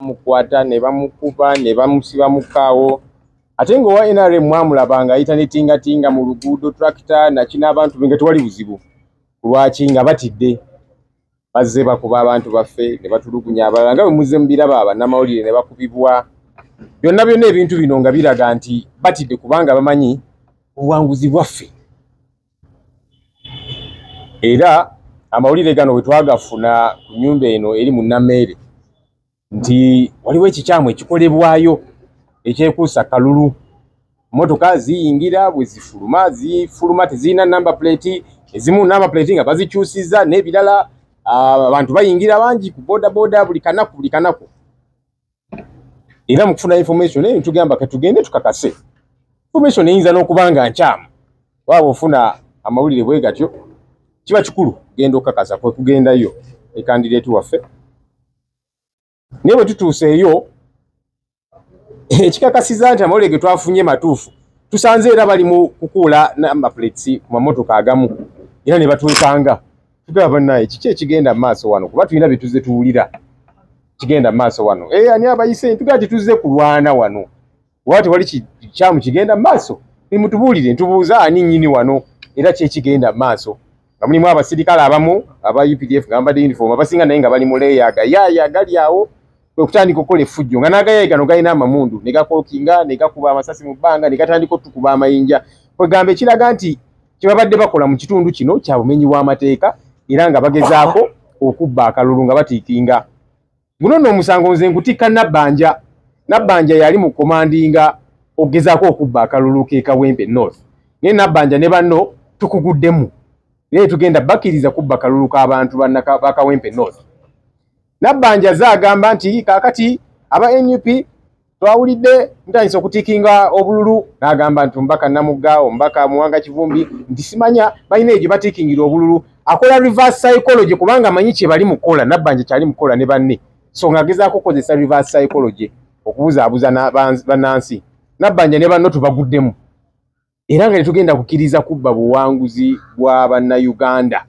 mukwata ne bamukuba ne bamusiba mukaawo ate ng'owa NRM mwamulabanga ayita ne tingatinga mu luguudo tractor nakina abantu nga tewali buzibu lwaki nga batidde bazze bakuba abantu baffe ne batulugunya abalala nga bwe muzze mubiraba bannamawulire ne bakubibwa byonna byonna ebintu bino nga biraga nti batidde kubanga bamanyi obuwanguzi bwaffe era amawulire gano bwe twagafuna ku nnyumba eno eri mu Nammeere nti waliwo ekikyamu ekikolebwayo ekyekuusa kalulu motoka ziyingira bwe zifuluma tezirina number plate ezimu number plate nga bazikyusiza n'ebirala abantu bayingira bangi ku boda buli kanaku era mu kufuna information eyo tugamba katugende tukakase information eyinza n'okubanga nkyamu waba ofuna amawulire bwe gatyo kiba kikulu genda okakasa kwe kugendayo e candidate waffe naye bwe tutuuseeyo ekikakasiza nti amawulire ge twafunye matuufu tusanze era bali mu kukuula number plates ku mamotoka agamu era ne batwekanga tugamba naye kiki ekigenda mu maaso wano kuba tulina bye tuzze tuwulira kigenda mu maaso wano ani abayise tugamba tituzze kulwana wano waba tewali kikyamu kigenda mu maaso nimutubuulire ntubuuza ani nnyini wano era ki ekigenda mu maaso nga mulimu abasirikale abamu aba UPDF nga bambadde uniform abasinga naye nga bali mu leeyaga yaaya gali awo kwe kutandika okukola effujjo nga n'agayayi gano galina amamundu ne gakookinga ne gakuba amasasi mu bbanga ne gatandika okutukuba amayinja kwegamba ekiraga nti kye babadde bakola mu kitundu kino kya bumenyi bw'amateeka era nga bagezaako okubba akalulu nga batiikinga guno nno omusango nze ngutikka Nabbanja yali mu komandinga ogezaako okubba akalulu ke Kawempe North naye Nabbanja ne banno tukuguddemu naye tugenda bakkiriza kubba akalulu k'abantu ba Kawempe North. Nabbanja zaagamba nti kaakati aba NUP twawulidde ntandise okutiikinga obululu n'agamba nti Omubaka Namugga Omubaka Muwanga Kivumbi nti simanya balina egyo batiikingira obululu akola reverse psychology kubanga amanyi kye bali mukola Nabbanja kyali mukola ne banne so ng'agezaako okukozesa reverse psychology okubuzaabuza bannansi Nabbanja ne banno tubaguddemu era nga tugenda kukkiriza kubba buwanguzi bwa bannayuganda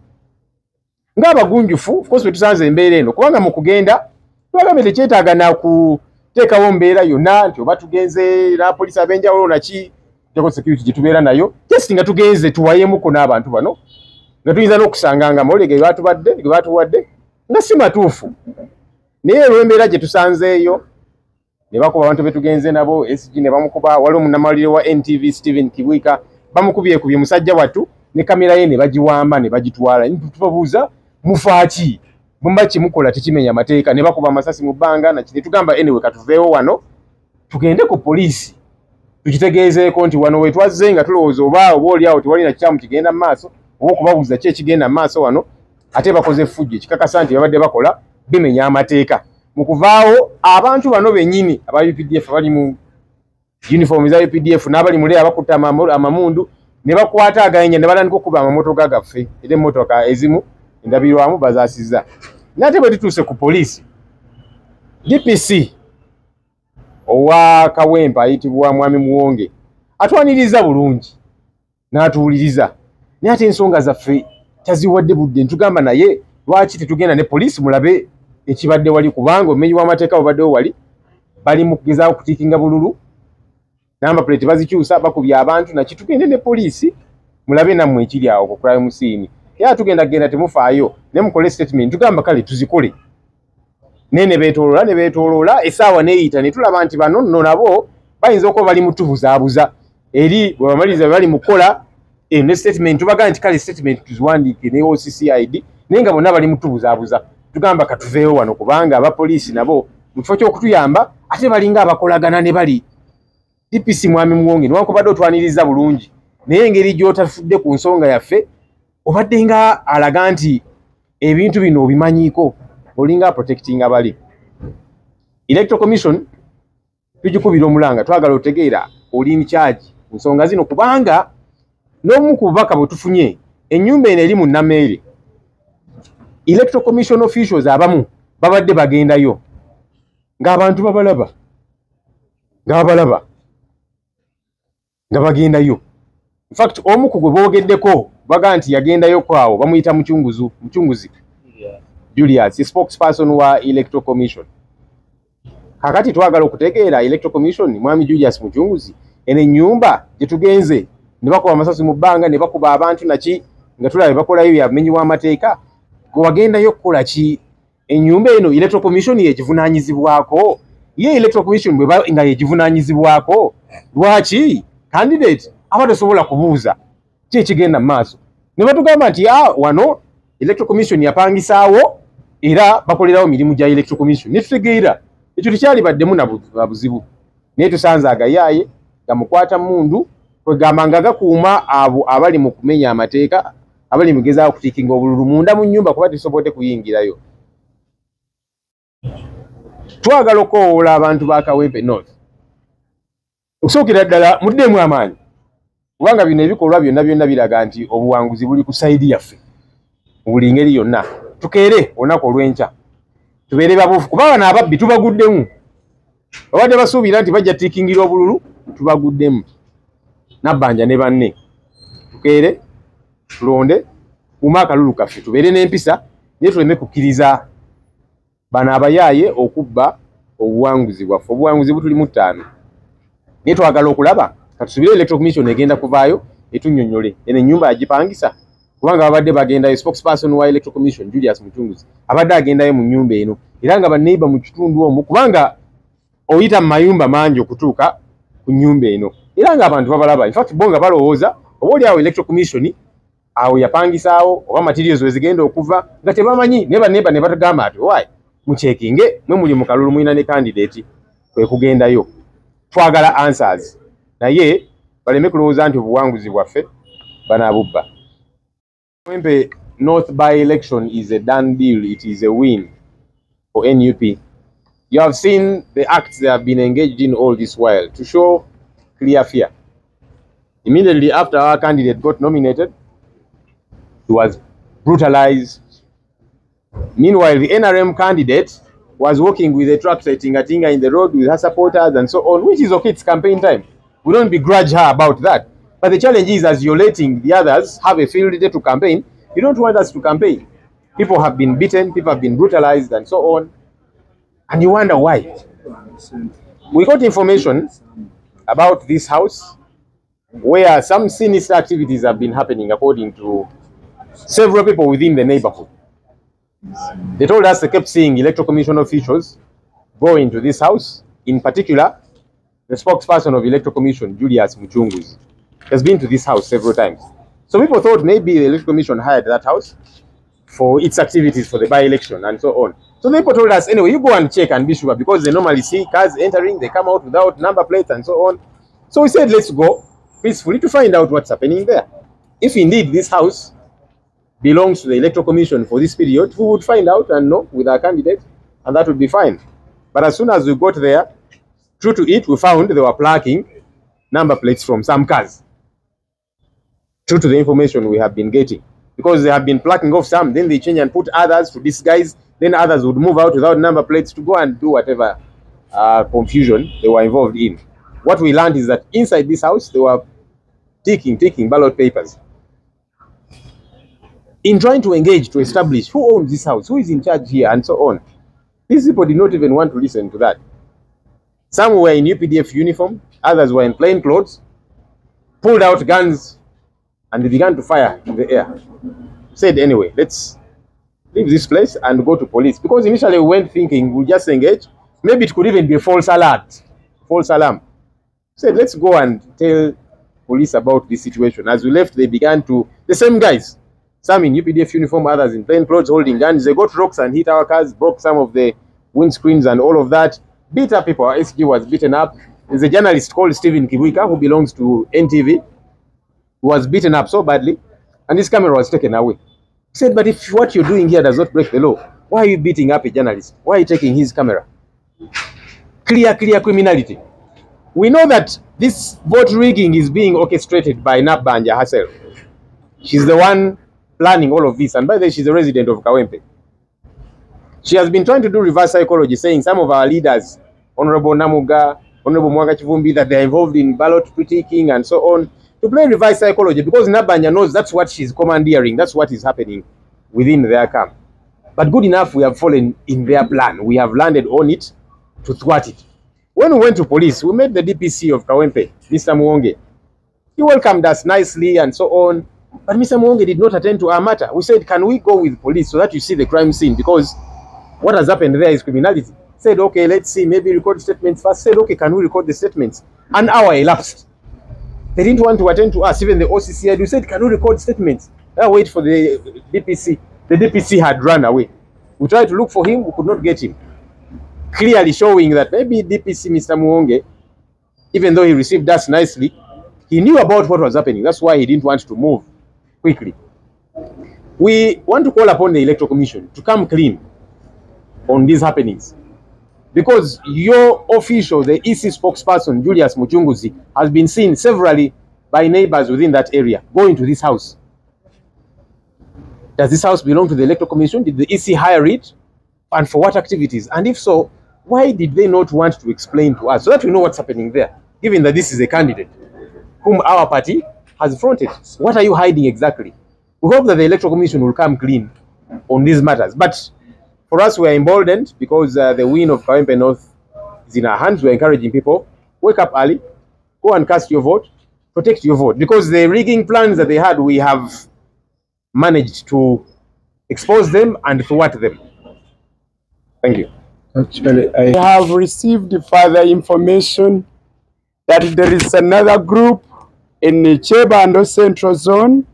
ng'abagunjufu of course tusanze embeera eno kubanga mu kugenda twagambye tekyetaaga nakuteekawo mbeera yonna nti oba tugenze n'apoliisi ab'enjawulo naki jako security gye tubeera nayo just nga tugenze tuwayemuko n'abantu bano nga tuyinza n'okusanga nga amawulire ge batuwadde nga si matuufu naye olw'embeera gye tusanzeeyo ne bakuba abantu betugenze nabo SG ne bamukuba waliwo munnamawulire wa NTV Stephen Kibwika bamukubyekubye musajja wattu ne kamera ye ne bagiwamba ne bagitwala tubabuuza mufaaki mumba kimukola tekimenya amateeka ne bakuba amasasi mu bbanga nakine tugamba anyway katuveewo wano tugende ku poliisi tukitegeezeeko nti wano wetwazze nga tulowooza oba oli awo tewali na kikyamu kigenda mu maaso oba okubabuuza ki ekigenda mu maaso wano ate bakoze effujjo ekikakasa nti babadde bakola bimenya amateeka mu kuvaawo abantu bano bennyini aba UPDF bali mu uniform za UPDF n'abali mu leeya bakutta amamundu ne bakwata agayinja ne batandika okuba amamotoka gaffe era emmotoka ezimu endabirwamu bazaasizza nate bwe tutuuse ku poliisi DPC owa Kawempe ayitibwa Mwami Muwonge atwaniriza bulungi n'atuwuliriza naye ate ensonga zaffe taziwadde budde ntugamba naye lwaki tetugenda ne poliisi mulabe ekibadde wali kubanga obumenyi bw'amateeka bubaddewo wali bali mu kugezaako kutiikinga bululu namba plate bazikyusa bakubya abantu naki tugende ne poliisi mulabe nammwe ekiri awo ku crime scene era tugenda temufaayo ne mukole statement tugamba kale tuzikole naye ne beetooloola essaawa neeyita ne tulaba nti bano nno nabo bayinza okuba bali mutubuzaabuza eri bwe bamaliriza bali mukola ne statement tubagaa nti kale statement tuziwandiike ne OCCID naye nga bonna bali mutubuzaabuza tugamba katuveewo wano kubanga abapoliisi nabo mu kifo ky'okutuyamba ate balinga abakolagana ne bali DPC Mwami Muwonge newankubadde otwaniriza bulungi naye engeri gy'otafudde ku nsonga yaffe obadde nga alaga nti ebintu bino obimanyiiko olinga protecting abali Electoral Commission tugikubira omulanga twagala otegeera oli in charge ku nsonga zino kubanga n'omu ku bubaka bwe tufunye ennyumba eno eri mu Nammeere Electoral Commission officials abamu babadde bagendayo ng'abantu babalaba nga bagendayo in fact omu ku gwe boogeddeko baga nti yagendayo kwawo bamuyita mucunguzi Julius spokesperson wa Electoral Commission kakati twagala okutegeera electoral commission mwami Julius Muchunguzi ene nyumba gyetugenze ne bakuba amasasi mu bbanga ne bakuba abantu naki nga tulabe bakolayo yamenyiwa amateeka gwe wagendayo okukola ki ennyumba eno electoral commission yekivunaanyizibwako ye electoral commission bwe nga yekivunaanyizibwako lwaki candidate aba tasobola kubuuza ki ekigenda mu maaso ne batugamba nti wano electoral commission yapangisaawo era bakolerawo mirimu gya electoral commission ne tutegeera ekyo tekyali baddemu na buzibu naye tusanze agayaaye gamukwata mundu kwegamba nga gakuuma abo abali mu kumenya amateeka abali mugezaawo okutiikinga obululu munda mu nnyumba kuba tesobodde kuyingirayo. Twagala okowoola abantu ba Kawempe North okusookera ddala muddemu amaanyi kubanga bino ebikolwa byonna biraga nti obuwanguzi buli ku sayidi yaffe mu buli ngeri yonna. Tukeere olunaku olw'enkya tubeere babuufu kuba bano ababbi tubaguddemu babadde basuubira nti bajja tiikingira obululu tubaguddemu Nabbanja ne banne. Tukeere tulonde kuuma akalulu kaffe tubeere n'empisa naye tuleme kukkiriza bano abayaaye okubba obuwanguzi bwaffe. Obuwanguzi butuli mu 5 naye twagala okulaba katusubire electoral commission egenda kuvaayo etunnyonnyole eno ennyumba yagipangisa kubanga babadde bagendayo spokesperson wa electoral commission Julius Muchunguzi abadde agendayo mu nnyumba eno era nga banneiba mu kitundu omwo kubanga oyita mu mayumba mangi okutuuka ku nnyumba eno era nga abantu babalaba in fact bo nga balowooza oba oli awo electoral commission awo yapangisaawo oba materials wezigenda okuva nga tebamanyi ne banneiba ne batugamba ati owaye mucekinge mwe muli mu kalulu mulina ne candidate kwe kugendayo. Twagala answers naye baleme kulowooza nti obuwanguzi bwaffe banaabubba. Kawempe North by election is a done deal. It is a win for NUP. You have seen the acts they have been engaged in all this while to show clear fear. Immediately after our candidate got nominated, he was brutalized. Meanwhile, the NRM candidate was walking with a tractor tinga-tinga in the road with her supporters and so on, which is okay, it's campaign time. We don't begrudge her about that. But the challenge is, as you're letting the others have a field day to campaign, you don't want us to campaign. People have been beaten, people have been brutalized and so on. And you wonder why. We got information about this house where some sinister activities have been happening according to several people within the neighborhood. They told us they kept seeing electoral commission officials go into this house. In particular, the spokesperson of electoral commission, Julius Muchunguzi, has been to this house several times. So people thought maybe the electoral commission hired that house for its activities for the by-election and so on. So people told us, anyway, you go and check and be sure, because they normally see cars entering, they come out without number plates and so on. So we said, let's go peacefully to find out what's happening there. If indeed this house belongs to the electoral commission for this period, we would find out and know with our candidate, and that would be fine. But as soon as we got there, true to it, we found they were plucking number plates from some cars. True to the information we have been getting. Because they have been plucking off some, then they change and put others to disguise, then others would move out without number plates to go and do whatever confusion they were involved in. What we learned is that inside this house, they were taking ballot papers. In trying to engage to establish who owns this house, who is in charge here, and so on. These people did not even want to listen to that. Some were in UPDF uniform, others were in plain clothes, pulled out guns, and they began to fire in the air. Said, anyway, let's leave this place and go to police. Because initially we went thinking we'll just engage. Maybe it could even be a false alert, false alarm. Said, let's go and tell police about this situation. As we left, they began to, the same guys, some in UPDF uniform, others in plain clothes holding guns. They got rocks and hit our cars, broke some of the windscreens and all of that. Beat up people. Our SG was beaten up. There's a journalist called Stephen Kibuika who belongs to NTV, who was beaten up so badly, and his camera was taken away. He said, but if what you're doing here does not break the law, why are you beating up a journalist? Why are you taking his camera? Clear criminality. We know that this vote rigging is being orchestrated by Nabbanja herself. She's the one planning all of this, and by the way, she's a resident of Kawempe. She has been trying to do reverse psychology, saying some of our leaders, Honorable Namuga, Honorable Mwanga Chivumbi, that they're involved in ballot critiquing and so on, to play reverse psychology, because Nabbanja knows that's what she's commandeering, that's what is happening within their camp. But good enough, we have fallen in their plan. We have landed on it, to thwart it. When we went to police, we met the DPC of Kawempe, Mr. Muonge. He welcomed us nicely and so on. But Mr. Muonge did not attend to our matter. We said, can we go with police so that you see the crime scene? Because what has happened there is criminality. Said, okay, let's see, maybe record statements first. Said, okay, can we record the statements? An hour elapsed. They didn't want to attend to us. Even the OCC had, we said, can we record statements? I wait for the DPC. The DPC had run away. We tried to look for him, we could not get him. Clearly showing that maybe DPC Mr. Muonge, even though he received us nicely, he knew about what was happening. That's why he didn't want to move quickly. We want to call upon the Electoral Commission to come clean on these happenings. Because your official, the EC spokesperson, Julius Muchunguzi, has been seen severally by neighbors within that area going to this house. Does this house belong to the Electoral Commission? Did the EC hire it? And for what activities? And if so, why did they not want to explain to us so that we know what's happening there, given that this is a candidate whom our party has fronted? What are you hiding exactly? We hope that the Electoral Commission will come clean on these matters. But for us, we are emboldened because the win of Kawempe North is in our hands. We're encouraging people, wake up early, go and cast your vote, protect your vote. Because the rigging plans that they had, we have managed to expose them and thwart them. Thank you. Actually, I have received further information that there is another group in the Chebando Central Zone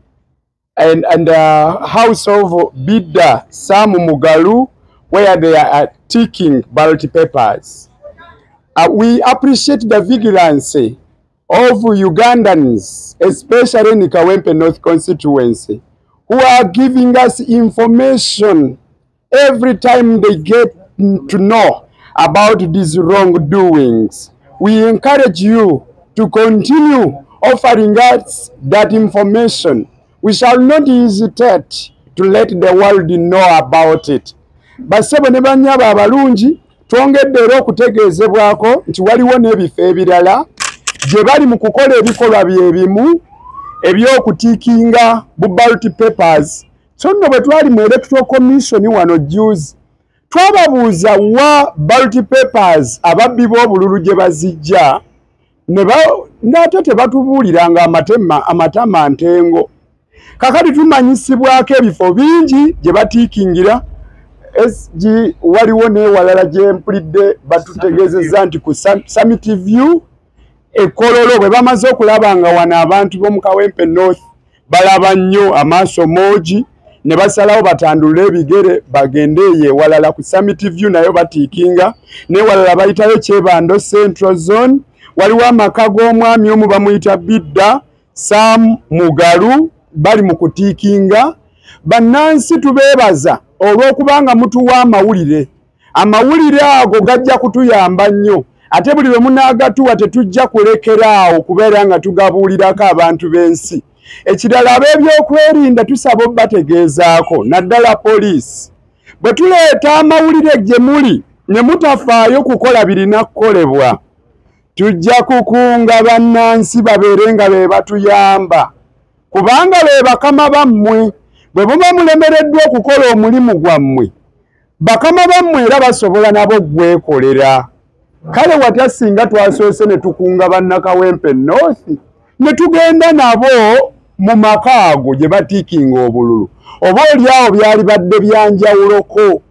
and house of Bidda Sam Mugalu, where they are taking ballot papers. We appreciate the vigilance of Ugandans, especially in the Kawempe North constituency, who are giving us information every time they get to know about these wrongdoings. We encourage you to continue offering us that information. We shall not hesitate to let the world know about it. Basebo ne banyaba abalungi twongedde okutegeezebwako nti waliwo n'ebifo ebirala gye bali mu kukola ebikolwa byebimu eby'okutiikinga bu ballot papers. So nno bwe twali mu Electoral Commission wano juzi twababuuza wa ballot papers ababbi b'obululu gye bazijja n'ate tebatubuuliranga amatama ntengo. Kakati tumanyisibwako ebifo bingi gye batiikingira. SG waliwo n'ewalala gye mpulidde batutegeezezza nti ku Summit View Ekololo bwe bamaze okulaba nga wano abantu b'omu Kawempe North balaba nnyo amaaso moogi ne basalawo batandulule ebigere bagende ewalala ku Summit View nayo batiikinga, n'ewalala bayitayo Chebando Central Zone. Waliwo amaka g'omwami omu bamuyita Bidda Sam Mugalu bali mu kutiikinga. Bannansi tubeebaza olw'okubanga mutuwa amawulire. Amawulire ago gajja kutuyamba nnyo. Ate buli lwe munaagatuwa tetujja kulekeraawo kubeera nga tugabuulirako abantu b'ensi. Ekirala ab'ebyokwerinda tusaba obbategeezaako naddala poliisi. Bwe tuleeta amawulire gye muli ne mutafaayo kukola birina kukolebwa, tujja kukunga bannansi babeere nga be batuyamba. Kubanga be bakama bammwe. Bwe muba mulemereddwa okukola omulimu gwammwe, bakama bammwe era basobola nabo gwekolera. Kale watya singa twasoose ne tukunga bannakawempe North ne tugenda nabo mu maka ago gye batiikinga obululu, oba oliawo byali badde byanjawuloko.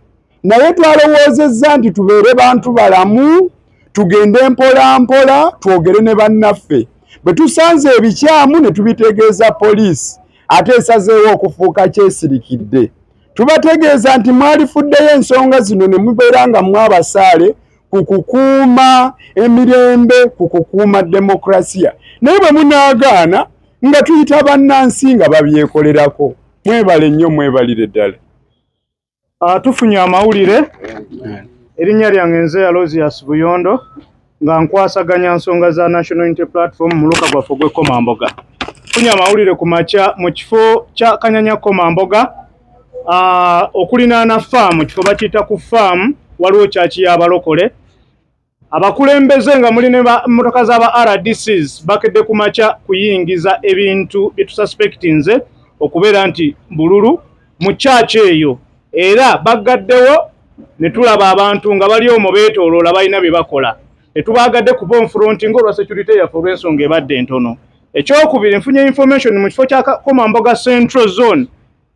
Naye twalowoozezza nti tubeere bantu balamu, tugende mpola mpola twogere ne bannaffe. Bwe tusanze ebikyamu ne tubitegeeza poliisi, ate esazeewo okufuuka kyesirikidde. Tubategeeza nti mwalifuddeyo ensonga zino ne mubeera nga mwabasaale ku kukuuma emirembe, ku kukuuma demokrasiya. Naye bwe munaagaana nga tuyita bannansi nga babyekolerako. Mwebale nnyo, mwebalire ddala. Tufunye amawulire. Erinnya lyange nze Aloysius Buyondo nga nkwasaganya nsonga za National Unity Platform mu luka gwaffe gw'Ekomamboga. Tufunye amawulire ku makya mu kifo kya Kanyanya Komamboga okulinaana farm, kifo bakiyita ku farm, waliwo kyaki y'abalokole. Abakulembeze nga muli ne mmotoka z'aba RDCs bakedde ku makya kuyingiza ebintu bye tususpectinze okubeera nti bululu mu kyaki eyo, era bagaddewo ne tulaba abantu nga bali omwo beetooloola balina bye bakola tetubagadde kuba onfronting olwa security yaffe olw'ensonga ebadde entono. Ekyokubiri nfunye information mu kifo kya Komamboga Central Zone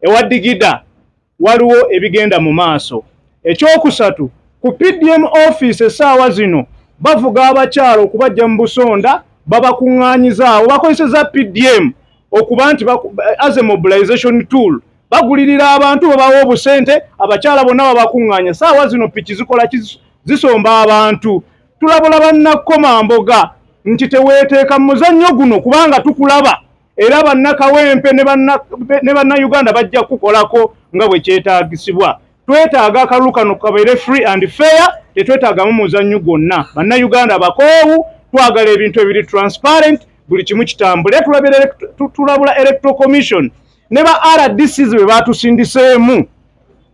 ewa Digida waliwo ebigenda mu maaso. Ekyokusatu ku PDM office essaawa zino bavuga abakyala okubajja mu Busonda babakuŋŋaanyizaawo bakozeseza PDM okuba nti as a mobilization tool bagulirira abantu babawa obusente abakyala bonna babakuŋŋaanya essaawa zino piki zikola zisomba abantu. Tulabula bannakomamboga nti teweeteeka mu muzannyo guno kubanga tukulaba era bannakawempe ne bannayuganda bajja kukolako nga bwe kyetaagisibwa. Twetaaga akalulu kano kabeere free and fair, tetwetaagamu muzannyo gwonna. Bannayuganda bakoowu, twagala ebintu ebiri transparent, buli kimu kitambule. Tulabula Electoral Commission ne ba RDCs be batusindiseemu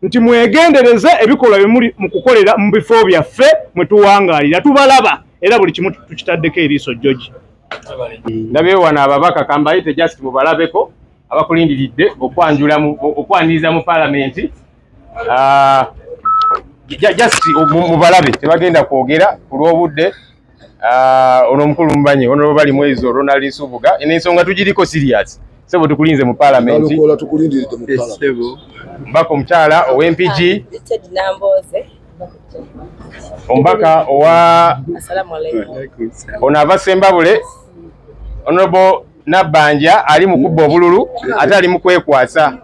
nti mwegendereze ebikolwa bye muli mu kukolera mu bifo byaffe mwe tuwangaalira. Tubalaba era buli kimu tukitaddeko eriiso George. Ndabye wano ababaka kambayite just mubalabeko abakulindiridde okwaniriza mu palamenti. Just mubalabe tebagenda kwogera ku lw'obudde. Ono omukulu mubanyi ono bali mwezi Ronald Nsubuga n'ensonga tugiriko serious. Sebo tukulinze mu palamenti. Mbaka omukyala ow'MPG. Ombaka owa ono Abasembabule Honorable Nabbanja ali mu kubba obululu ate ali mu kwekwasa.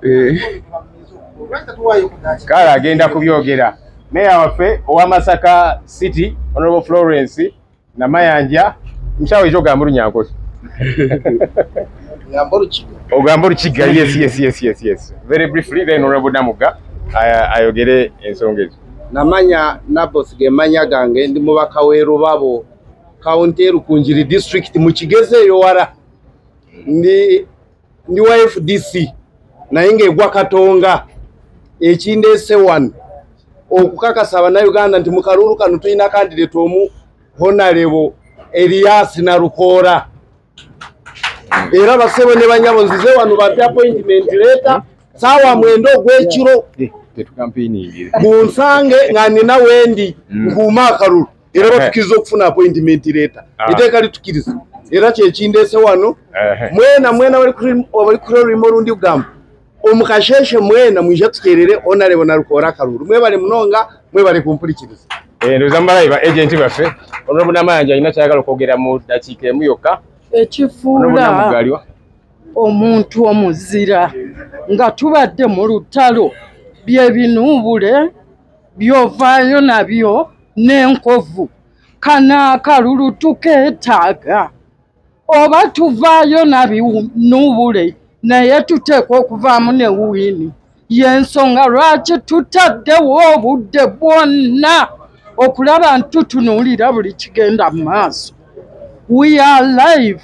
Kala agenda kubyogera. Meya waffe owa Masaka City Honorable Florence Namayanja mshawe joga mburu nyankoto. Ogamba Rukiga. Yes. Very briefly then Honorable Namuga ayogere ensonga ezo. Namanya nabosige manya gange ndi mubaka w'Erubabo county Rukunjiri district mu Kigeze yowara ndi wa FDC naye ng'egwa Katonga ekindese one okukakasa Abannayuganda nti mu kalulu kano tulina candidate omu Honorable Elias Narukoora era basebo ne banyabo nzize wano ba appointment letter sawa mwendo gw'ekiro tetukampeiningire munsange ngani na wendi nguma kalulu era batukiriza okufuna appointment letter iteka litukiriza era kyekindese wano mwena wali kuri remorundi ugamba omukasheshe mwena mwije tukerere Honorable Narukoora kalulu mwebale munonga mwebale kumpulikiriza. Ndoza mbalayiba agent baffe Honorable Namayanja alina kyagala okwogera mu dakiika emu yokka. Ekifuula omuntu omuzira nga tubadde mu lutalo bye binuubule byovaayo nabyo n'enkovu kana akalulu tukeetaaga oba tuvaayo nabinuubule naye tuteekwa okuvaamu ne wiini y'ensonga lwaki tutaddewo obudde bwonna okulaba nti tutunuulira buli kigenda mu maaso. We are live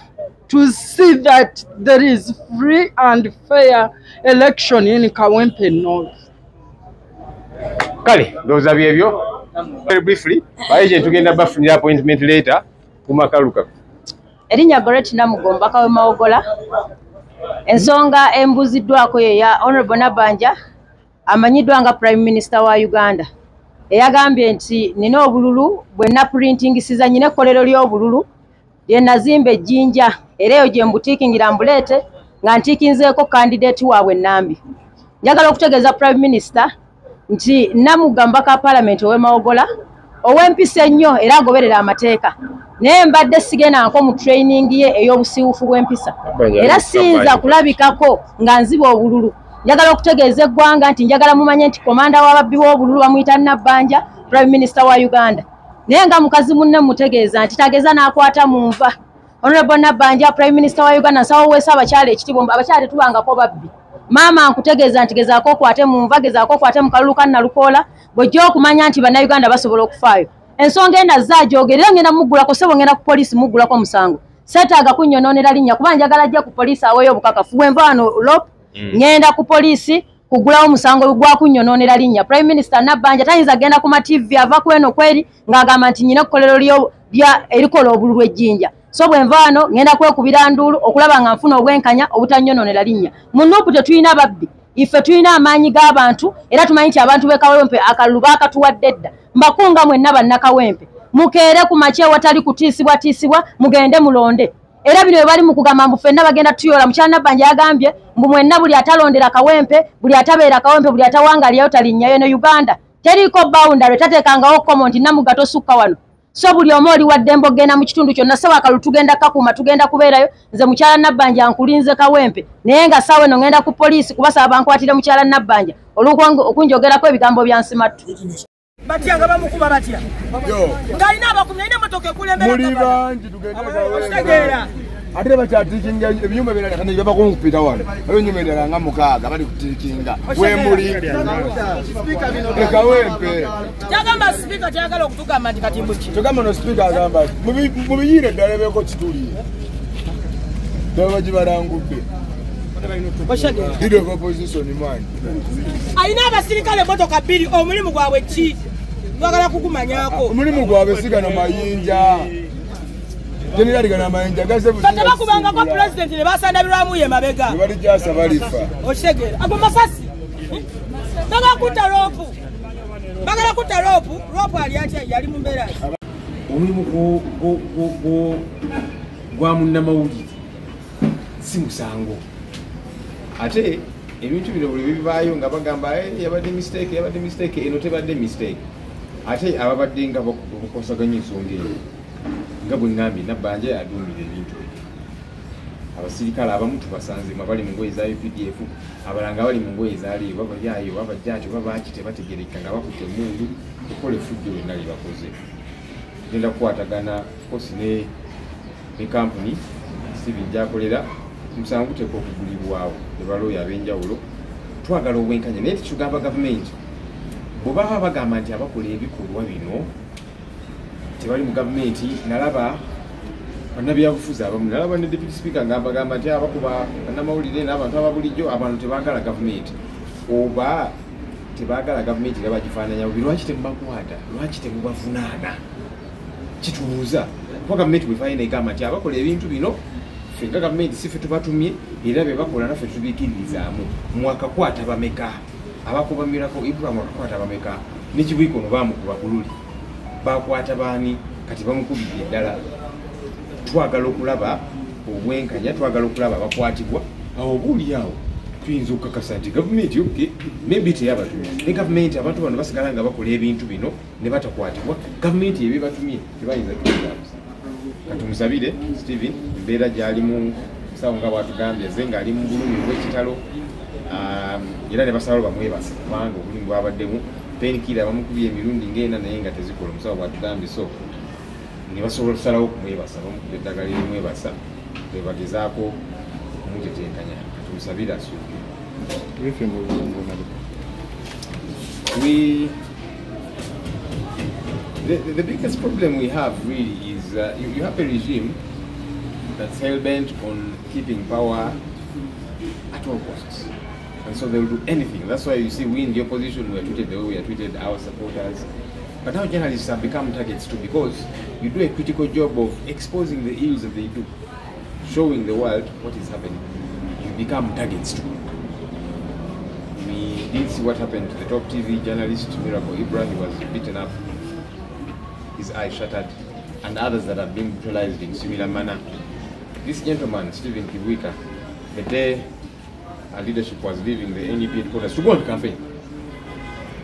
to see that there is free and fair election in Kawempe North. Kale ndowooza byebyo. Very briefly agent tugenda bafunira appointment later ku makaluka. Erinnya Goreti Namugomba Kawema Ogola. Ensonga embuziddwako ya Honorable Nabbanja amanyiddwa nga Prime Minister wa Uganda. Eyagambye nti nina obululu bwe naprinting siza nyine ekkolero ly'obululu lye nazimba ejjinja era eyo gye mbutiikingira mbuleete nga ntiikinzeeko candidate waabwe Nambi. Njagala okutegeeza Prime Minister nti Namugamba ka Parliament ow'Emawogola ow'empisa ennyo era agoberera amateeka naye mbadde sigenda nko mu training ye ey'obusiiwufu bw'empisa era siyinza kulabikako nga nziba obululu. Njagala okutegeeza eggwanga nti njagala mumanye nti komanda w'ababbi b'obululu bamuyita Nabbanja Prime Minister wa Uganda naye nga mukazi munne mutegeeza nti tageza n'akwata mu nva. Honorable Nabbanja Prime Minister wa Uganda nsawo weesa abakyala ekitiibwa abakyala tetubangako babbi. Maama nkutegeeza nti gezaako okwate mu nva gezaako okwate mu kalulu ka Nalukoola bw'ojja okumanya nti bannayuganda basobola okufaayo. Ensonga enda zaagyogera ngenda muggulako sebo ngenda ku poliisi muggulako omusango. Seetaaga kunnyonoonera linnya kuba njagala ajja ku poliisi aweeyo obukakafu bwenva wano lop ngenda ku poliisi kugulawo omusango gwa kunnyonoonera linnya. Prime Minister Nabbanja tayinza genda ku mativi ava kweno kweri ng'agamba nti nyina ekkolero lya erikola obululu ejjinja. So bwenva wano ngenda kwekubira nduulu okulaba nga nfuna obwenkanya obutannyonoonera linnya. Mu Nuupu tetulina babbi ife tulina amaanyi g'abantu era tumanyi nti abantu b'e Kawempe akalulu baakatuwadde edda. Mbakunga mwenna bannakawempe mukeere ku makya watali kutiisibwa mugende mulonde. Era bino bali mu kugamba mbu ffenna bagenda tuyola. Mukyala Nabbanja yagambye mbu mwenna buli atalondera Kawempe, buli atabeera Kawempe, buli atawangalyayo talinnyayo ne Uganda. Teriiko boundary, tateekangawo comment Namugga tosukka wano. So buli omu oli wadde mbogenda mu kitundu kyonna saba akalu tugenda kakuma tugenda kubeerayo. Nze mukyala Nabbanja nkulinze Kawempe naye nga saawe no ngenda ku poliisi kubasaba bankwatire mukyala Nabbanja okunjogerako ebigambo bya nsimatu. Batya nga bamukuba batya. Ng'alina abakumya alina emmotoka ekulembera. Muli bangi tugende Kawempe. ate bakyatikinga ebyuma birala kati bava kumpita wano alo enyuma endala nga 6 bali kutikinga wembuli Kawempe Kyagamba sipiika kyagala okutugamba nti kati mbuki. tugamba no sipiika agamba mubiyire eddala beeko kituli daba bagibalangudde leader of opposition man Alina abasirikale emmotoka 2 omulimu gwabwe ki? Twagala kugumanyaako. omulimu gwabwe sigano mayinja General gana mayinja gaze buzi. Tata bakubanga kwa president ne basandabirwamu ye mabega. Bali jasa balifa. Oshegera. Ago masasi. Baba kuta ropu. Bagala kuta ropu ali atya yali mu mbera. Omulimu gwa munnamawulire si musango. Ate ebintu bino buli bibaayo nga bagamba yabadde mistake eno tebadde mistake. Ate ababadde nga bakosaganya ensonga eyo. Nga bwe ngambye Nabbanja aduumira ebintu abasirikale abamu tubasanze bali mu ngoye za UPDF abalanga bali mu ngoye za liyo babalyayo babajjaajo babaki tebategereka nga bakutte mundu okukola effujjo lyonna lye bakoze. Genda kukwatagana kosi ne company Steven gyakolera musango teka okugulibwawo ne balooya ab'enjawulo twagala obwenkanya naye tekigamba gavumenti bwe baba bagamba nti abakola ebikolwa bino tebali mu gavumenti. Nalaba bannabyabufuzi abamu nalaba ne deputy speaker ngambagamba nti abakuba bannamawulire n'abantu ababulijjo abantu tebaagala gavumenti oba tebaagala gavumenti nga bagifaananya bubi. Lwaki temubakwata? Lwaki temubavunaana? Kitubuuza kuba gavumenti bwefaayina egamba nti abakola ebintu bino ffe nga gavumenti si ffe tubatumye era be bakola naffe tubiikiririzaamu. Mwakakwata bameka? Abakuba Miracle Ibrahim mwakakwata bameka? N'ekibuiko no baamukuba bululi bakwata baani kati bamukubidde eddala. Twagala okulaba obwenkanya, twagala okulaba abakwatibwa awo buuli awo tuyinza okukakasa nti gavumenti oke maybe teyabatumye ne gavumenti abantu bano basigala nga bakola ebintu bino ne batakwatibwa gavumenti ebebatumye tebayinza tukizabuza. Katumusabire Steven embeera gy'ali mu sawo nga bwatugambye ze ng'ali mu bulumi bw'ekitalo era ne basalawo bamwebasa kubanga obulimu bwabaddemu penikira bamukubye emirundi ng'ena naye nga tezikola omusawo bwatugambye so ne basobola okusalawo okumwebasa bamukubye eddagala erimwebasa bebagezaako okumutetenkanya. Katumusabire asuuke. The biggest problem we have really is you have a regime that's hell-bent on keeping power at all costs. And so they will do anything. That's why you see we in the opposition, we are treated the way we are treated, our supporters. But now journalists have become targets too because you do a critical job of exposing the ills that they do, showing the world what is happening. You become targets too. We did see what happened to the top TV journalist, Miracle Ibrahim. He was beaten up, his eye shattered, and others that have been brutalized in similar manner. This gentleman, Stephen Kivuika, the day our leadership was leaving the NEP headquarters to go on campaign,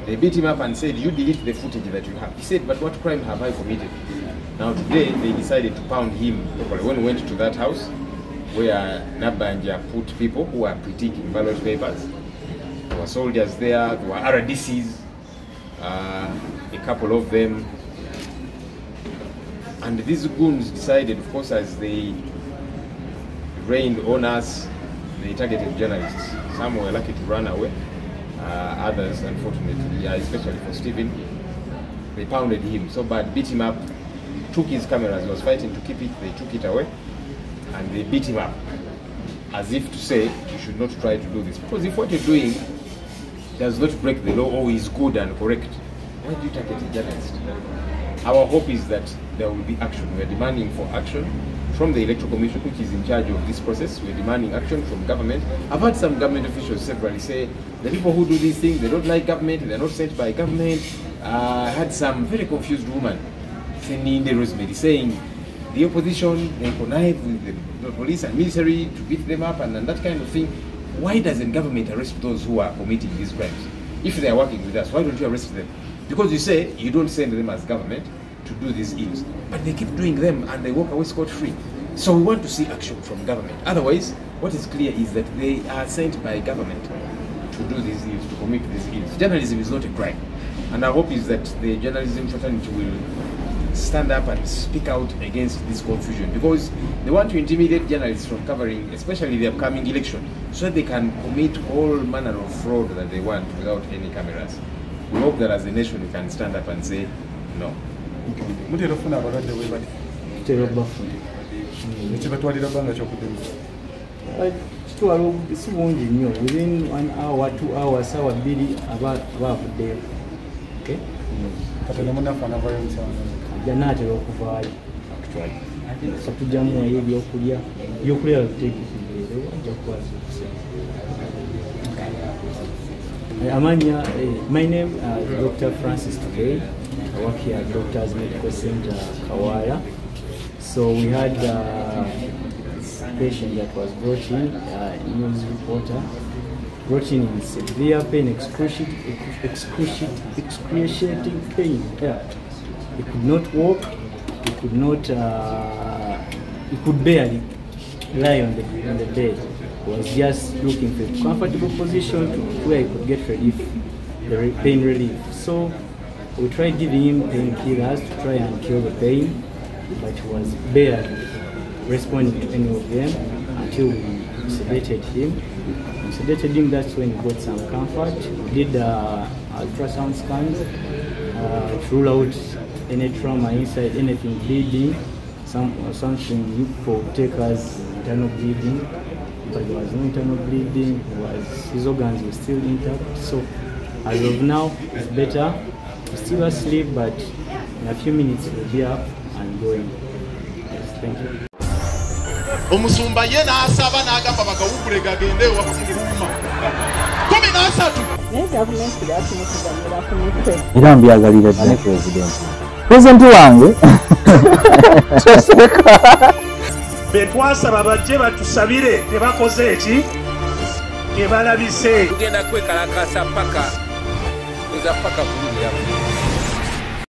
they beat him up and said, you delete the footage that you have. He said, but what crime have I committed? Now today, they decided to pound him. When we went to that house, where Nabbanja put people who were critiquing ballot papers, there were soldiers there, there were RDCs, a couple of them. And these goons decided, of course, as they rained on us, they targeted journalists. Some were lucky to run away. Others, unfortunately, especially for Stephen, they pounded him so bad, beat him up, took his cameras. He was fighting to keep it. They took it away, and they beat him up, as if to say, you should not try to do this. Because if what you're doing does not break the law or is good and correct, why do you target a journalist? Our hope is that there will be action. We are demanding for action from the Electoral Commission, which is in charge of this process. We are demanding action from government. I've had some government officials severally say the people who do these things, they don't like government, they're not sent by government. I had some very confused woman sending the Rosemary saying the opposition, they connive with the police and military to beat them up and that kind of thing. Why doesn't government arrest those who are committing these crimes? If they are working with us, why don't you arrest them? Because you say you don't send them as government to do these ills, but they keep doing them and they walk away scot-free. So we want to see action from government. Otherwise, what is clear is that they are sent by government to do these ills, to commit these ills. Journalism is not a crime. And our hope is that the journalism fraternity will stand up and speak out against this confusion, because they want to intimidate journalists from covering, especially the upcoming election, so that they can commit all manner of fraud that they want without any cameras. We hope that as a nation we can stand up and say no. Within 1 hour, 2 hours, our bidi about there. Okay? Janate okuvaayo actually satujjamu ebyokulya my name is Dr. Francis Today. I work here at Doctors Medical Center Kawala. So we had a patient that was brought in, news reporter brought in severe pain, excruciating pain. Yeah. He could not walk, he could barely lie on the bed. He was just looking for a comfortable position to where he could get relief, the pain relief. So we tried giving him painkillers to try and kill the pain, but he was barely responding to any of them until we sedated him. That's when he got some comfort. We did ultrasound scans to rule out any trauma inside, anything bleeding, something you could take as internal bleeding, but there was no internal bleeding. His organs were still intact. So as of now, it's better. He's still asleep, but in a few minutes he'll be up and going. Yes, thank you. Omusumba ye n'asaba n'agamba bagawugule gagende wakumuluma 13 era mbyagalira ddala pulezidenti wange betwasaba bajje batusabire tebakoze eki tebalabise tugenda kwekalakasa paka bulungi